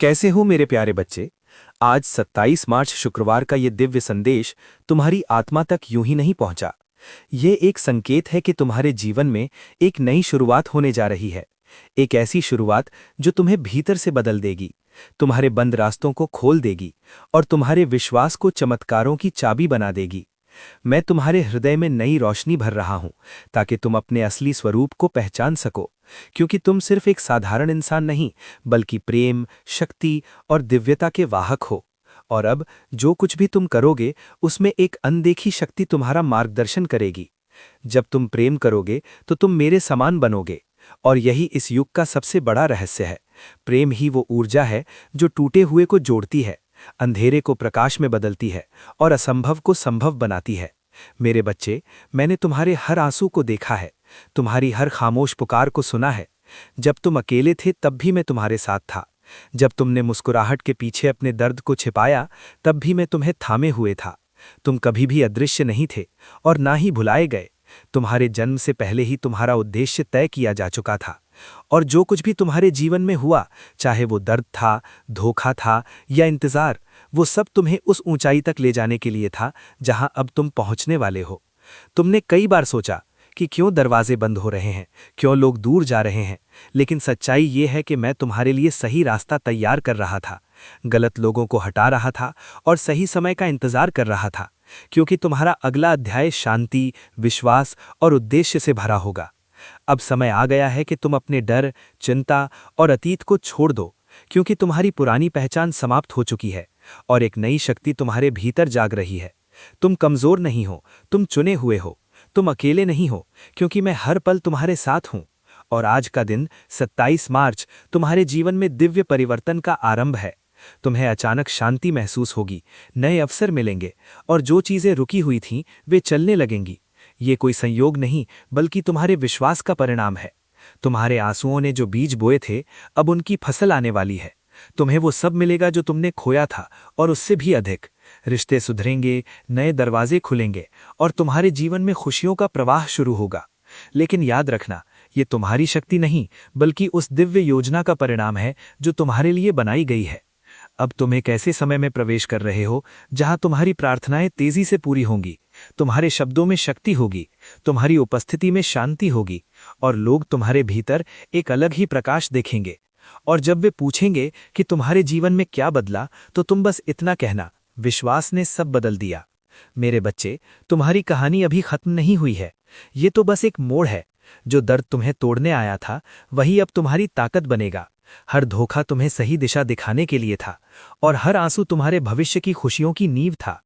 कैसे हो मेरे प्यारे बच्चे। आज 27 मार्च शुक्रवार का ये दिव्य संदेश तुम्हारी आत्मा तक यूं ही नहीं पहुंचा। ये एक संकेत है कि तुम्हारे जीवन में एक नई शुरुआत होने जा रही है। एक ऐसी शुरुआत जो तुम्हें भीतर से बदल देगी, तुम्हारे बंद रास्तों को खोल देगी और तुम्हारे विश्वास को चमत्कारों की चाबी बना देगी। मैं तुम्हारे हृदय में नई रोशनी भर रहा हूं ताकि तुम अपने असली स्वरूप को पहचान सको, क्योंकि तुम सिर्फ एक साधारण इंसान नहीं बल्कि प्रेम, शक्ति और दिव्यता के वाहक हो। और अब जो कुछ भी तुम करोगे उसमें एक अनदेखी शक्ति तुम्हारा मार्गदर्शन करेगी। जब तुम प्रेम करोगे तो तुम मेरे समान बनोगे, और यही इस युग का सबसे बड़ा रहस्य है। प्रेम ही वो ऊर्जा है जो टूटे हुए को जोड़ती है, अंधेरे को प्रकाश में बदलती है और असंभव को संभव बनाती है। मेरे बच्चे, मैंने तुम्हारे हर आंसू को देखा है, तुम्हारी हर खामोश पुकार को सुना है। जब तुम अकेले थे तब भी मैं तुम्हारे साथ था। जब तुमने मुस्कुराहट के पीछे अपने दर्द को छिपाया तब भी मैं तुम्हें थामे हुए था। तुम कभी भी अदृश्य नहीं थे और ना ही भुलाए गए। तुम्हारे जन्म से पहले ही तुम्हारा उद्देश्य तय किया जा चुका था, और जो कुछ भी तुम्हारे जीवन में हुआ, चाहे वो दर्द था, धोखा था या इंतजार, वो सब तुम्हें उस ऊंचाई तक ले जाने के लिए था जहां अब तुम पहुंचने वाले हो। तुमने कई बार सोचा कि क्यों दरवाजे बंद हो रहे हैं, क्यों लोग दूर जा रहे हैं, लेकिन सच्चाई ये है कि मैं तुम्हारे लिए सही रास्ता तैयार कर रहा था, गलत लोगों को हटा रहा था और सही समय का इंतजार कर रहा था, क्योंकि तुम्हारा अगला अध्याय शांति, विश्वास और उद्देश्य से भरा होगा। अब समय आ गया है कि तुम अपने डर, चिंता और अतीत को छोड़ दो, क्योंकि तुम्हारी पुरानी पहचान समाप्त हो चुकी है और एक नई शक्ति तुम्हारे भीतर जाग रही है। तुम कमजोर नहीं हो, तुम चुने हुए हो। तुम अकेले नहीं हो, क्योंकि मैं हर पल तुम्हारे साथ हूं। और आज का दिन 27 मार्च तुम्हारे जीवन में दिव्य परिवर्तन का आरंभ है। तुम्हें अचानक शांति महसूस होगी, नए अवसर मिलेंगे और जो चीजें रुकी हुई थीं वे चलने लगेंगी। ये कोई संयोग नहीं बल्कि तुम्हारे विश्वास का परिणाम है। तुम्हारे आंसुओं ने जो बीज बोए थे, अब उनकी फसल आने वाली है। तुम्हें वो सब मिलेगा जो तुमने खोया था और उससे भी अधिक। रिश्ते सुधरेंगे, नए दरवाजे खुलेंगे और तुम्हारे जीवन में खुशियों का प्रवाह शुरू होगा। लेकिन याद रखना, ये तुम्हारी शक्ति नहीं बल्कि उस दिव्य योजना का परिणाम है जो तुम्हारे लिए बनाई गई है। अब तुम एक ऐसे समय में प्रवेश कर रहे हो जहां तुम्हारी प्रार्थनाएं तेजी से पूरी होंगी, तुम्हारे शब्दों में शक्ति होगी, तुम्हारी उपस्थिति में शांति होगी और लोग तुम्हारे भीतर एक अलग ही प्रकाश देखेंगे। और जब वे पूछेंगे कि तुम्हारे जीवन में क्या बदला, तो तुम बस इतना कहना, विश्वास ने सब बदल दिया। मेरे बच्चे, तुम्हारी कहानी अभी खत्म नहीं हुई है। ये तो बस एक मोड़ है। जो दर्द तुम्हें तोड़ने आया था वही अब तुम्हारी ताकत बनेगा। हर धोखा तुम्हें सही दिशा दिखाने के लिए था और हर आंसू तुम्हारे भविष्य की खुशियों की नींव था।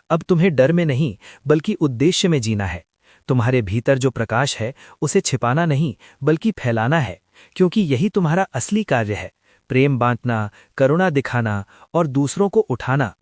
अब तुम्हें डर में नहीं बल्कि उद्देश्य में जीना है। तुम्हारे भीतर जो प्रकाश है उसे छिपाना नहीं बल्कि फैलाना है, क्योंकि यही तुम्हारा असली कार्य है। प्रेम बांटना, करुणा दिखाना और दूसरों को उठाना।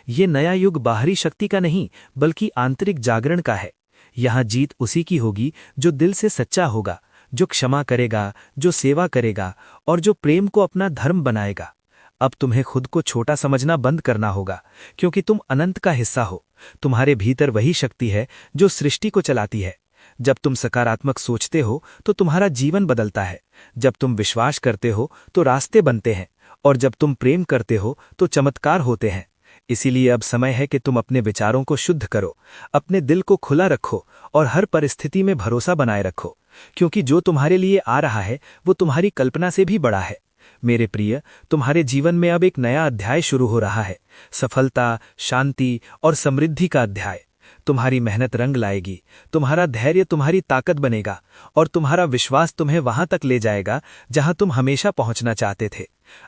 ये नया युग बाहरी शक्ति का नहीं बल्कि आंतरिक जागरण का है। यहाँ जीत उसी की होगी जो दिल से सच्चा होगा, जो क्षमा करेगा, जो सेवा करेगा और जो प्रेम को अपना धर्म बनाएगा। अब तुम्हें खुद को छोटा समझना बंद करना होगा, क्योंकि तुम अनंत का हिस्सा हो। तुम्हारे भीतर वही शक्ति है जो सृष्टि को चलाती है। जब तुम सकारात्मक सोचते हो तो तुम्हारा जीवन बदलता है। जब तुम विश्वास करते हो तो रास्ते बनते हैं, और जब तुम प्रेम करते हो तो चमत्कार होते हैं। इसीलिए अब समय है कि तुम अपने विचारों को शुद्ध करो, अपने दिल को खुला रखो और हर परिस्थिति में भरोसा बनाए रखो, क्योंकि जो तुम्हारे लिए आ रहा है वो तुम्हारी कल्पना से भी बड़ा है। मेरे प्रिय, तुम्हारे जीवन में अब एक नया अध्याय शुरू हो रहा है, सफलता, शांति और समृद्धि का अध्याय। तुम्हारी मेहनत रंग लाएगी, तुम्हारा धैर्य तुम्हारी ताकत बनेगा और तुम्हारा विश्वास तुम्हें वहां तक ले जाएगा जहां तुम हमेशा पहुंचना चाहते थे।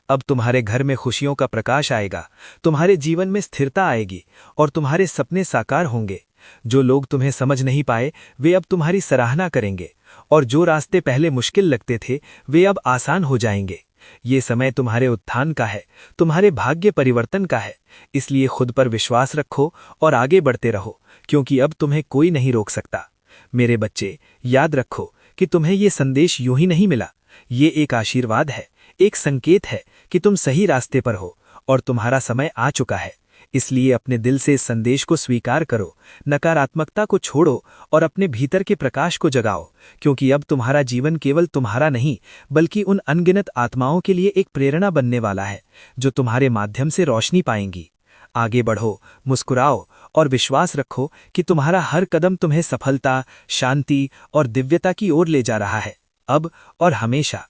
अब तुम्हारे घर में खुशियों का प्रकाश आएगा, तुम्हारे जीवन में स्थिरता आएगी और तुम्हारे सपने साकार होंगे। जो लोग तुम्हें समझ नहीं पाए वे अब तुम्हारी सराहना करेंगे, और जो रास्ते पहले मुश्किल लगते थे वे अब आसान हो जाएंगे। ये समय तुम्हारे उत्थान का है, तुम्हारे भाग्य परिवर्तन का है। इसलिए खुद पर विश्वास रखो और आगे बढ़ते रहो, क्योंकि अब तुम्हें कोई नहीं रोक सकता। मेरे बच्चे, याद रखो कि तुम्हें ये संदेश यूं ही नहीं मिला। ये एक आशीर्वाद है, एक संकेत है कि तुम सही रास्ते पर हो और तुम्हारा समय आ चुका है। इसलिए अपने दिल से इस संदेश को स्वीकार करो, नकारात्मकता को छोड़ो और अपने भीतर के प्रकाश को जगाओ, क्योंकि अब तुम्हारा जीवन केवल तुम्हारा नहीं बल्कि उन अनगिनत आत्माओं के लिए एक प्रेरणा बनने वाला है जो तुम्हारे माध्यम से रोशनी पाएंगी। आगे बढ़ो, मुस्कुराओ और विश्वास रखो कि तुम्हारा हर कदम तुम्हें सफलता, शांति और दिव्यता की ओर ले जा रहा है, अब और हमेशा।